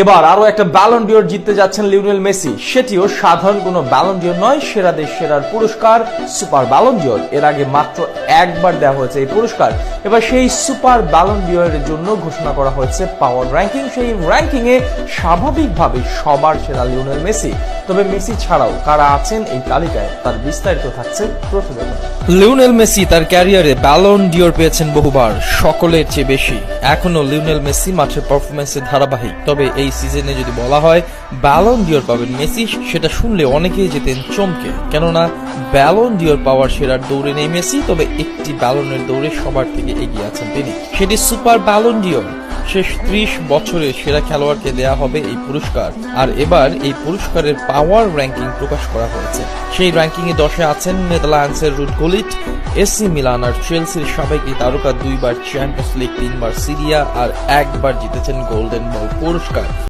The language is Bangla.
এবার আরো একটা ব্যালন ডিওর জিততে যাচ্ছেন লিওনেল মেসি, সেটিও সাধারণ কোনো ব্যালন ডিওর নয়, সেরা দেশ সেরার পুরস্কার সুপার ব্যালন ডিওর। এর আগে মাত্র একবার দেওয়া হয়েছে এই পুরস্কার। এবার সেই সুপার ব্যালন ডিওরের জন্য ঘোষণা করা হয়েছে পাওয়ার র্যাঙ্কিং। সেই র্যাঙ্কিং এ স্বাভাবিকভাবে সবার সেরা লিওনেল মেসি। তবে মেসি ছাড়াও কারা আছেন এই তালিকায় তার বিস্তারিত থাকছে প্রতিবেদন। লিওনেল মেসি তার ক্যারিয়ারে ব্যালন ডিওর পেয়েছেন বহুবার, সকলের চেয়ে বেশি। এখনো লিওনেল মেসি মাঠের পারফরমেন্সের ধারাবাহিক। তবে এই সিজনে যদি বলা হয় ব্যালন ডিওর পাবেন মেসি, সেটা শুনলে অনেকেই যেতেন চমকে, কেননা ব্যালন ডিওর পাওয়ার সেরার দৌড়ে নেই মেসি। তবে একটি ব্যালনের দৌড়ে সবার থেকে এগিয়ে আছেন তিনি, সেটি সুপার ব্যালন ডিওর। শেষ 30 বছরে সেরা খেলোয়াড়কে দেয়া হবে এই পুরস্কার। আর এবার এই পুরস্কারের পাওয়ার র্যাঙ্কিং প্রকাশ করা হয়েছে। সেই র্যাঙ্কিং এ 10-এ আছেন নেদারল্যান্ডসের রুড গুলিট, এসি মিলান আর চেলসির সাবেক এই তারকা, 2বার চ্যাম্পিয়ন্স লিগ, 3বার সিরিয়া আর 1বার জিতেছেন গোল্ডেন বল পুরস্কার।